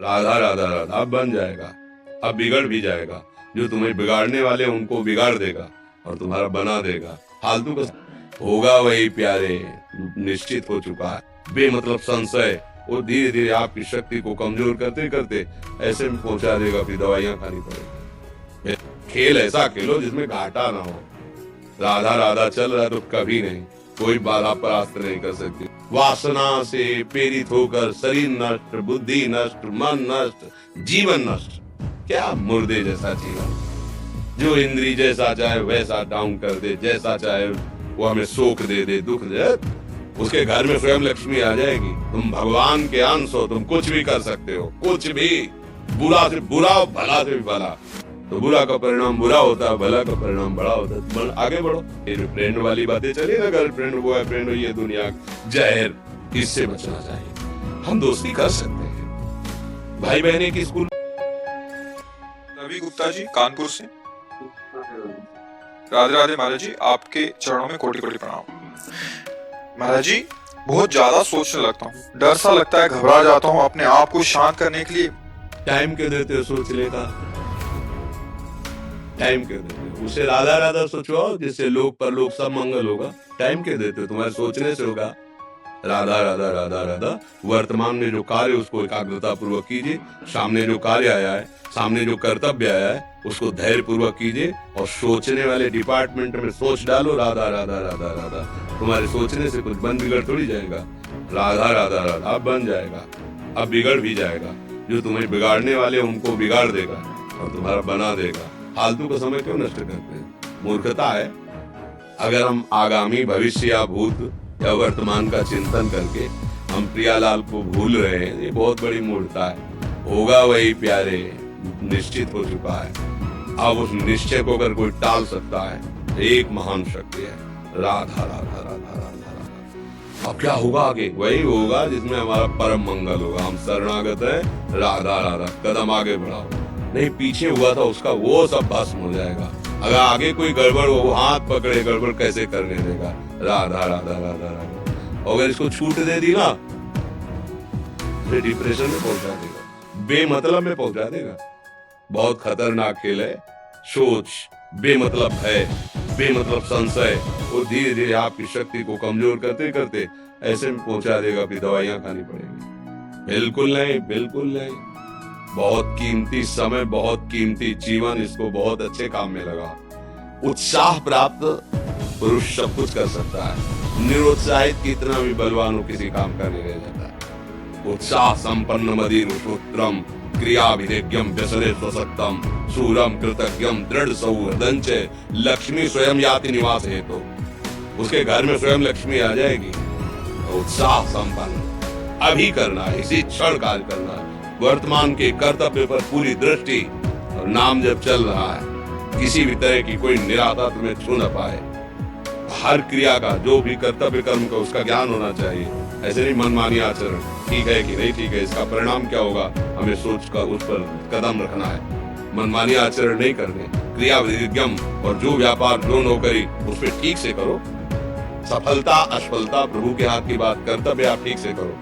राधा राधा राधा अब बन जाएगा, अब बिगड़ भी जाएगा। जो तुम्हें बिगाड़ने वाले उनको बिगाड़ देगा और तुम्हारा बना देगा। फालतू का होगा वही प्यारे, निश्चित हो चुका है। बेमतलब संशय वो धीरे धीरे आपकी शक्ति को कमजोर करते करते ऐसे में पहुंचा देगा, फिर दवाइयां खानी पड़ेगी। खेल ऐसा खेलो जिसमें घाटा ना हो। राधा राधा चल रहा है तो कभी नहीं, कोई बाधा परास्त नहीं कर सकती। वासना से प्रेरित होकर शरीर नष्ट, बुद्धि नष्ट, मन नष्ट, जीवन नष्ट। क्या मुर्दे जैसा जीवन, जो इंद्री जैसा चाहे वैसा डाउन कर दे, जैसा चाहे वो हमें शोक दे दे, दुख दे, उसके घर में स्वयं लक्ष्मी आ जाएगी। तुम भगवान के अंश हो, तुम कुछ भी कर सकते हो, कुछ भी। बुरा से बुरा, भला से भी भला। तो बुरा का परिणाम बुरा होता है, भला का परिणाम बड़ा होता है। आगे बढ़ो। ये जो फ्रेंड वाली बातें चली ना, गर्लफ्रेंड बॉयफ्रेंड, ये दुनिया जहर, इससे बचना चाहिए। हम दोस्ती कर सकते हैं, भाई बहने की स्कूल। रवि गुप्ता जी कानपुर से। राधे राधे महाराज जी, आपके चरणों में कोटि कोटि प्रणाम। महाराज जी, बहुत ज्यादा सोचने लगता हूँ, डर सा लगता है, घबरा जाता हूँ। अपने आप को शांत करने के लिए टाइम क्यों देते हो सोचने का? टाइम क्यों देते हो? उसे राधा राधा सोचो, जिससे लोक परलोक सब मंगल होगा। टाइम क्यों देते हो? तुम्हारे सोचने से होगा। राधा राधा राधा राधा। वर्तमान में जो कार्य उसको एकाग्रता पूर्वक कीजिए। सामने जो कार्य आया है, सामने जो कर्तव्य आया है, उसको धैर्य पूर्वक कीजिए। और सोचने वाले डिपार्टमेंट में सोच डालो राधा राधा राधा राधा। तुम्हारे सोचने से कुछ बन बिगड़ थोड़ी जाएगा। राधा राधा राधा अब बन जाएगा, अब बिगड़ भी जाएगा। जो तुम्हें बिगाड़ने वाले उनको बिगाड़ देगा और तुम्हारा बना देगा। फालतू का समय क्यों नष्ट करते हैं? मूर्खता है। अगर हम आगामी भविष्य या भूत या वर्तमान का चिंतन करके हम प्रियालाल को भूल रहे हैं, ये बहुत बड़ी मूर्खता है। होगा वही प्यारे, निश्चित हो चुका है। अब उस निश्चय को अगर कोई टाल सकता है, एक महान शक्ति है। राधा राधा राधा राधा राधा। अब क्या होगा आगे? वही होगा जिसमें हमारा परम मंगल होगा। हम शरणागत हैं, राधा राधा। कदम आगे बढ़ाओ। नहीं पीछे हुआ था उसका, वो सब भस्म हो जाएगा। अगर आगे कोई गड़बड़ हो, वो हाथ पकड़े, गड़बड़ कैसे करने देगा? राधा राधा राधा राधा। और अगर इसको छूट दे दी ना, फिर डिप्रेशन में पहुंचा देगा, बेमतलब में पहुंचा देगा। बहुत खतरनाक खेल है। सोच, बेमतलब है, बेमतलब संशय, वो धीरे धीरे आपकी शक्ति को कमजोर करते करते ऐसे में पहुंचा देगा, फिर दवाइयां खानी पड़ेगी। बिल्कुल नहीं, बिल्कुल नहीं। बहुत कीमती समय, बहुत कीमती जीवन, इसको बहुत अच्छे काम में लगा। उत्साह प्राप्त पुरुष सब कुछ कर सकता है। निरुत्साहित कितना भी बलवान हो, किसी काम का नहीं रह जाता है। उत्साह संपन्न मदीर पुत्रम क्रियाभिदेज्ञम व्यसने स्वसक्तम सूरम कृतज्ञम दृढ़ सौहृदंच लक्ष्मी स्वयं याति निवास हेतु। उसके घर में स्वयं लक्ष्मी आ जाएगी। उत्साह संपन्न अभी करना है, इसी क्षण कार्य करना है। वर्तमान के कर्तव्य पर पूरी दृष्टि और नाम जब चल रहा है, किसी भी तरह की कोई निराशा तुम्हें छू न पाए। हर क्रिया का, जो भी कर्तव्य कर्म का, उसका ज्ञान होना चाहिए। ऐसे नहीं मनमानी आचरण, ठीक है कि नहीं ठीक है, इसका परिणाम क्या होगा, हमें सोच कर उस पर कदम रखना है। मनमानी आचरण नहीं करने। क्रिया विधिज्ञम, और जो व्यापार, जो नौकरी, उस पर ठीक से करो। सफलता असफलता प्रभु के हाथ की बात, कर्तव्य आप ठीक से करो।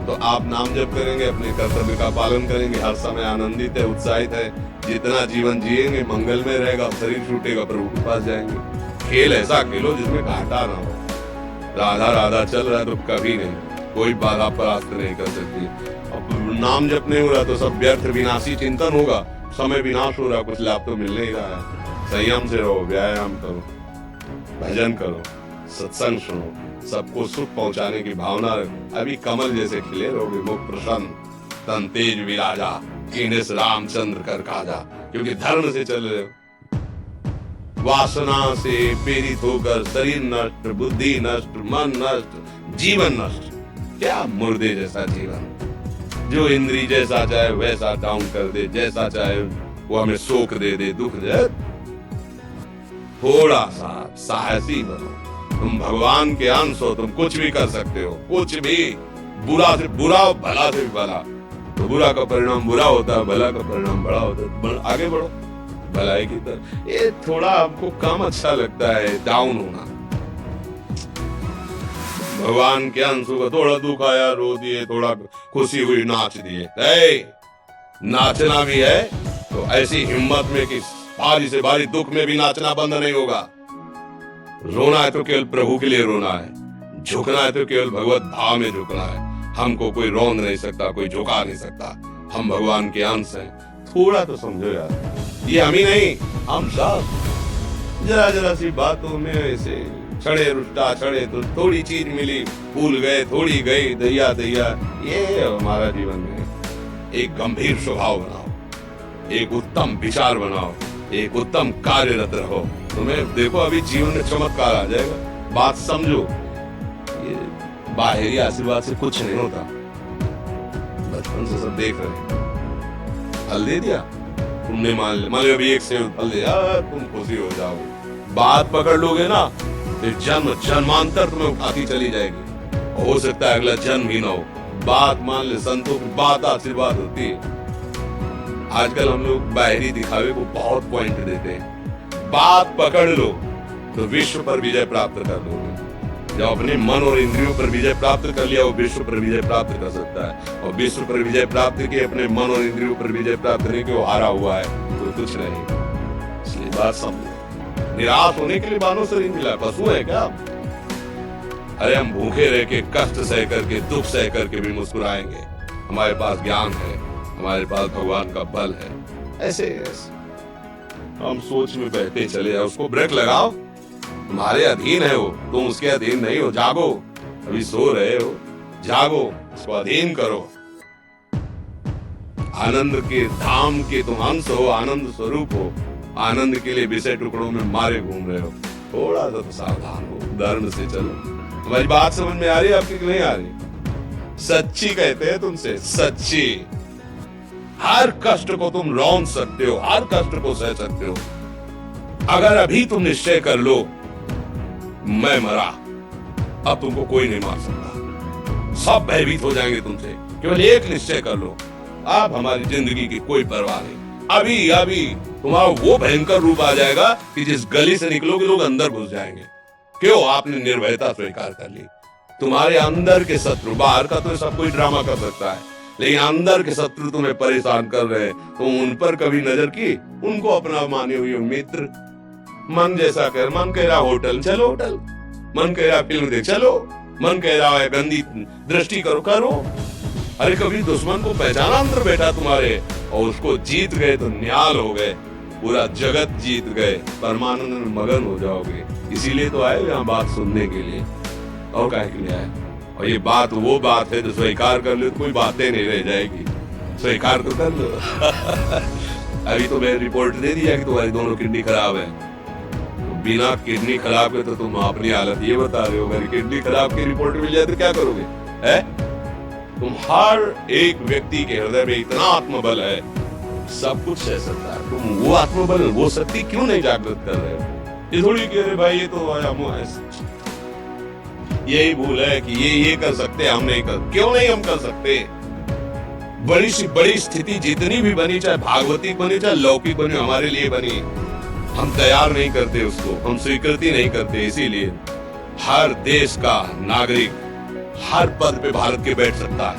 तो आप नाम जप करेंगे, अपने कर्तव्य का पालन करेंगे, हर समय आनंदित है, उत्साहित है। जितना जीवन जिएंगे मंगल में रहेगा। अब शरीर छूटेगा, प्रभु के पास जाएंगे। खेल ऐसा खेलो जिसमें घाटा ना हो। राधा राधा चल रहा है तो कभी नहीं, कोई बाधा परास्त नहीं कर सकती। अब नाम जप नहीं हो रहा तो सब व्यर्थ विनाशी चिंतन होगा। समय विनाश हो रहा, कुछ लाभ तो मिल नहीं रहा है। संयम से रहो, व्यायाम करो, भजन करो, सत्संग सुनो, सबको सुख पहुंचाने की भावना रखो। अभी कमल जैसे खिले रहोगे, मुख प्रसन्न, तन तेज विराजा, कीनेस रामचंद्र कर काजा, क्योंकि धर्म से चल रहे हो। वासना से प्रेरित होकर शरीर नष्ट, बुद्धि नष्ट, मन नष्ट, जीवन नष्ट। क्या मुर्दे जैसा जीवन, जो इंद्री जैसा चाहे वैसा डाउन कर दे, जैसा चाहे वो हमें शोक दे दे, दुख दे। थोड़ा सा साहसी बनो। तुम भगवान के अंश हो, तुम कुछ भी कर सकते हो, कुछ भी। बुरा से बुरा, भला से भी भला। तो बुरा का परिणाम बुरा होता है, भला का परिणाम बड़ा होता है। आगे बढ़ो भलाई की तरफ। ये थोड़ा आपको कम अच्छा लगता है डाउन होना। भगवान के अंश को थोड़ा दुख आया, रो दिए, थोड़ा खुशी हुई, नाच दिए। नाचना भी है तो ऐसी हिम्मत में कि भारी से भारी दुख में भी नाचना बंद नहीं होगा। रोना है तो केवल प्रभु के लिए रोना है, झुकना है तो केवल भगवत भाव में झुकना है। हमको कोई रौंद नहीं सकता, कोई झुका नहीं सकता। हम भगवान के अंश हैं। थोड़ा तो समझो यार, ये हम ही नहीं, हम सब जरा जरा सी बातों में ऐसे छड़े रुष्टा छड़े तो थोड़ी चीज मिली, भूल गए, थोड़ी गई, दैया दैया। ये हमारा जीवन है। एक गंभीर स्वभाव बनाओ, एक उत्तम विचार बनाओ, एक उत्तम कार्यरत रहो। तुम्हें देखो अभी जीवन में चमत्कार आ जाएगा। बात समझो, ये बाहरी आशीर्वाद से कुछ नहीं होता। बचपन से सब देख रहे हैं। फल दे दिया तुमने, मान लो अभी एक सेब फल दिया, तुम खुशी हो जाओगे। बात पकड़ लोगे ना, फिर जन्म जन्मांतर तुम्हें उठाती चली जाएगी। हो सकता है अगला जन्म ही ना हो। बात मान ले, संतों की बात आशीर्वाद होती है। आजकल हम लोग बाहरी दिखावे को बहुत पॉइंट देते हैं। बात पकड़ लो तो विश्व पर विजय प्राप्त कर लोगे। जब अपने मन और इंद्रियों पर विजय प्राप्त कर लिया, वो विश्व पर विजय प्राप्त कर सकता है। और विश्व पर विजय प्राप्त किए, अपने मन और इंद्रियों पर विजय प्राप्त नहीं कि वो हारा हुआ है तो कुछ नहीं। इसलिए बात समझो, निराश होने के लिए बानों से नहीं मिला, पशु है क्या? अरे हम भूखे रह के, कष्ट सह करके, दुख सह करके भी मुस्कुराएंगे। हमारे पास ज्ञान है, हमारे पास भगवान का बल है। ऐसे हम सोच में बैठे चले जाओ, उसको ब्रेक लगाओ। तुम्हारे अधीन है वो, तुम उसके अधीन नहीं हो। जागो, अभी सो रहे हो, जागो, उसको अधीन करो। आनंद के धाम के तुम अंश हो, आनंद स्वरूप हो। आनंद के लिए विषय टुकड़ों में मारे घूम रहे हो। थोड़ा सा तो सावधान हो, धर्म से चलो। तुम्हारी बात समझ में आ रही है आपकी कि नहीं आ रही? सच्ची कहते हैं तुमसे, सच्ची। हर कष्ट को तुम रौंद सकते हो, हर कष्ट को सह सकते हो। अगर अभी तुम निश्चय कर लो मैं मरा, अब तुमको कोई नहीं मार सकता। सब भयभीत हो जाएंगे तुमसे। केवल एक निश्चय कर लो, अब हमारी जिंदगी की कोई परवाह नहीं। अभी अभी तुम्हारा वो भयंकर रूप आ जाएगा कि जिस गली से निकलोगे लोग अंदर घुस जाएंगे। क्यों? आपने निर्भयता स्वीकार कर ली। तुम्हारे अंदर के शत्रु, बाहर का तो सब कोई ड्रामा कर सकता है, लेकिन अंदर के शत्रु तुम्हें परेशान कर रहे हैं। तुम उन पर कभी नजर की? उनको अपना माने हुए मित्र। मन जैसा कर, मन कह रहा होटल चलो होटल, मन कह रहा फिल्म देख चलो, मन कह रहा है गंदी दृष्टि करो करो। अरे कभी दुश्मन को पहचाना अंदर बैठा तुम्हारे, और उसको जीत गए तो न्याल हो गए, पूरा जगत जीत गए, परमानंद में मगन हो जाओगे। इसीलिए तो आए यहाँ बात सुनने के लिए, और काहे के लिए आए? और ये बात वो बात है जो स्वीकार कर लो तो कोई बातें नहीं रह जाएगी। स्वीकार तो कर लो। अभी तो मैं रिपोर्ट दे दिया कि तुम्हारी दोनों किडनी खराब है। तो बिना किडनी खराब के तो तुम अपनी हालत ये बता रहे हो। अगर किडनी खराब की रिपोर्ट मिल जाए तो क्या करोगे? है तुम हर एक व्यक्ति के हृदय में इतना आत्मबल है, सब कुछ सह सकता है। तुम वो आत्मबल, वो शक्ति क्यों नहीं जागृत कर रहे हो? ये थोड़ी कह रहे भाई ये तो यही भूल है कि ये कर सकते, हम नहीं कर। क्यों नहीं हम कर सकते? बड़ी सी बड़ी स्थिति जितनी भी बनी, चाहे भागवतिक बनी चाहे लौकिक बनी, हमारे लिए बनी, हम तैयार नहीं करते उसको, हम स्वीकृति नहीं करते। इसीलिए हर देश का नागरिक हर पद पे भारत के बैठ सकता है।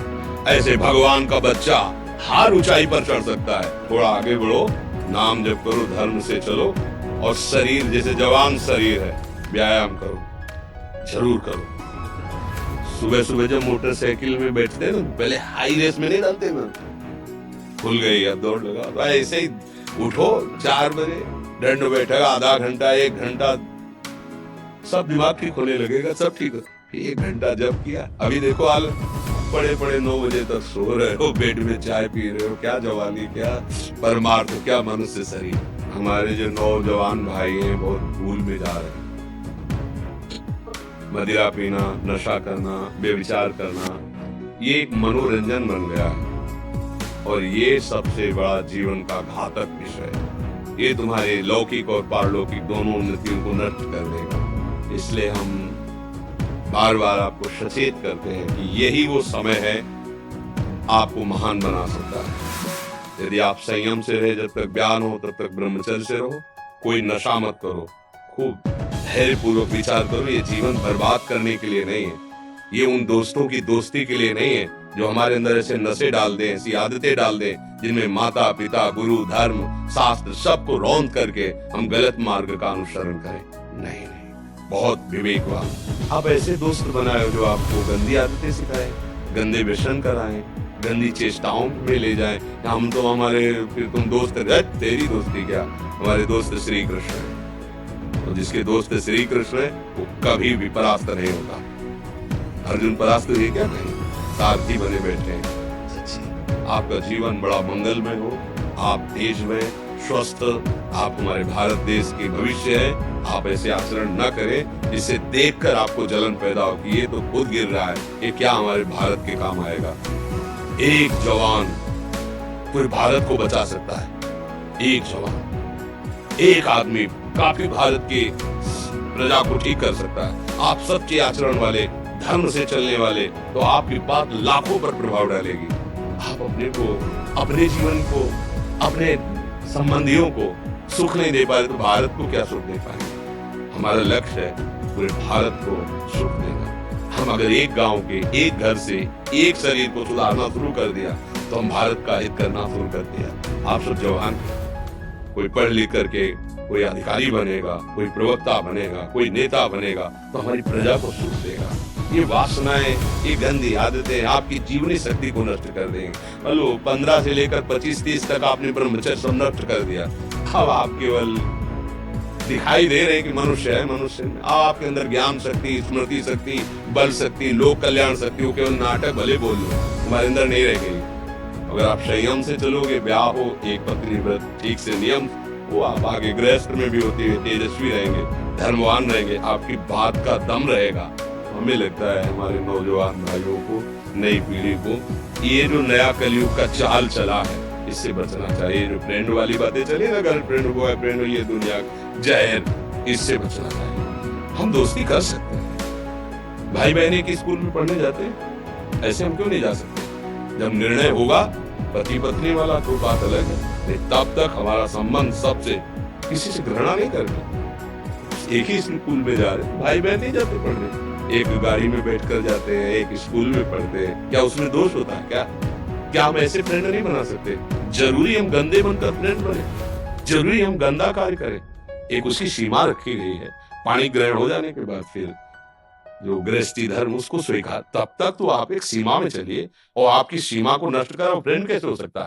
ऐसे भगवान का बच्चा हर ऊंचाई पर चढ़ सकता है। थोड़ा आगे बढ़ो, नाम जप करो, धर्म से चलो, और शरीर जैसे जवान शरीर है, व्यायाम करो, जरूर करो। सुबह सुबह जब मोटरसाइकिल में बैठते हैं ना, पहले हाई रेस में नहीं डालते ना, खुल गई अब दौड़ लगा, तो ऐसे ही उठो 4 बजे, दंड बैठक आधा घंटा 1 घंटा, सब दिमाग ठीक होने लगेगा, सब ठीक। 1 घंटा जब किया, अभी देखो हाल पड़े पड़े 9 बजे तक सो रहे हो, बेड में चाय पी रहे हो। क्या जवानी, क्या परमार्थ, क्या मनुष्य शरीर। हमारे जो नौजवान भाई हैं बहुत भूल में जा रहे हैं। मदिरा पीना, नशा करना, बेविचार करना, ये एक मनोरंजन बन गया है, और ये सबसे बड़ा जीवन का घातक विषय है। ये तुम्हारे लौकिक और पारलौकिक दोनों उन्नतियों को नष्ट कर देगा। इसलिए हम बार बार आपको सचेत करते हैं कि यही वो समय है आपको महान बना सकता है। यदि आप संयम से रहे, जब तक ज्ञान हो तब तक ब्रह्मचर्य से रहो, कोई नशा मत करो, खूब धैर्य पूर्वक विचार करो। ये जीवन बर्बाद करने के लिए नहीं है, ये उन दोस्तों की दोस्ती के लिए नहीं है जो हमारे अंदर ऐसे नशे डाल दें, ऐसी आदतें डाल दें जिनमें माता पिता गुरु धर्म शास्त्र सबको रौंद करके हम गलत मार्ग का अनुसरण करें। नहीं नहीं, बहुत विवेकवान। आप ऐसे दोस्त बनाए जो आपको गंदी आदतें सिखाए, गंदे व्यसन कराएं, गंदी चेष्टाओं में ले जाएं। हम तो हमारे फिर तुम दोस्त, तेरी दोस्ती क्या, हमारे दोस्त श्री कृष्ण है। तो जिसके दोस्त श्री कृष्ण है वो कभी भी परास्त नहीं होता। अर्जुन परास्त हुए क्या? नहीं, सारथी बने बैठे हैं। आपका जीवन बड़ा मंगलमय हो, आप देश में स्वस्थ, आप हमारे भारत देश के भविष्य है। आप ऐसे आचरण न करें जिससे देखकर आपको जलन पैदा हो कि ये तो खुद गिर रहा है, ये क्या हमारे भारत के काम आएगा। एक जवान पूरे भारत को बचा सकता है। एक जवान, एक आदमी काफी भारत की प्रजा को ठीक कर सकता है। आप सच्चे आचरण वाले, धर्म से चलने वाले, तो आपकी बात लाखों पर प्रभाव डालेगी। आप अपने को, अपने जीवन को, अपने संबंधियों को सुख नहीं दे पाए तो भारत को क्या सुख दे पाएंगे। हमारा लक्ष्य है पूरे भारत को सुख देना। हम अगर एक गांव के, एक घर से, एक शरीर को सुधारना शुरू कर दिया तो हम भारत का हित करना शुरू कर दिया। आप सब जवान, कोई पढ़ लिख करके कोई अधिकारी बनेगा, कोई प्रवक्ता बनेगा, कोई नेता बनेगा तो हमारी प्रजा को सुख देगा। ये वासनाएं, ये गंदी आदतें आपकी जीवनी शक्ति को नष्ट कर देंगे। चलो 15 से लेकर 25-30 तक आपने ब्रह्मचर्य सब नष्ट कर दिया। अब आप केवल दिखाई दे रहे हैं कि मनुष्य है, मनुष्य है। अब आपके अंदर ज्ञान शक्ति, स्मृति शक्ति, बल शक्ति, लोक कल्याण शक्ति, वो केवल नाटक भले बोल लो, हमारे अंदर नहीं रह गई। अगर आप संयम से चलोगे, ब्याह हो, एक पत्नी व्रत, ठीक से नियम, वो आप आगे गृहस्थ में भी होती है, तेजस्वी रहेंगे, धर्मवान रहेंगे, आपकी बात का दम रहेगा। हमें लगता है हमारे नौजवान भाइयों को, नई पीढ़ी को, ये जो नया कलयुग का चाल चला है इससे बचना चाहिए। जो फ्रेंड वाली बातें चली ना, गर्लफ्रेंड बॉयफ्रेंड, ये दुनिया जहर, इससे बचना चाहिए। हम दोस्ती कर सकते हैं, भाई बहने की स्कूल में पढ़ने जाते हैं, ऐसे हम क्यों नहीं जा सकते? जब निर्णय होगा पति पत्नी वाला तो बात अलग है, तब तक हमारा संबंध सबसे, किसी से घृणा नहीं करनी। एक ही स्कूल में जा रहे, भाई बहन नहीं जाते पढ़ने, एक गाड़ी में बैठकर जाते हैं, एक स्कूल में पढ़ते हैं, क्या उसमें दोष होता है? क्या हम ऐसे फ्रेंड नहीं बना सकते? जरूरी हम गंदे बनकर फ्रेंड बने? जरूरी हम गंदा कार्य करें? एक उसकी सीमा रखी गई है। पाणी ग्रहण हो जाने के बाद फिर जो गृहस्थी धर्म उसको स्वीकार, तब तक तो आप एक सीमा में चलिए, और आपकी सीमा को नष्ट करो फ्रेंड कैसे हो सकता है?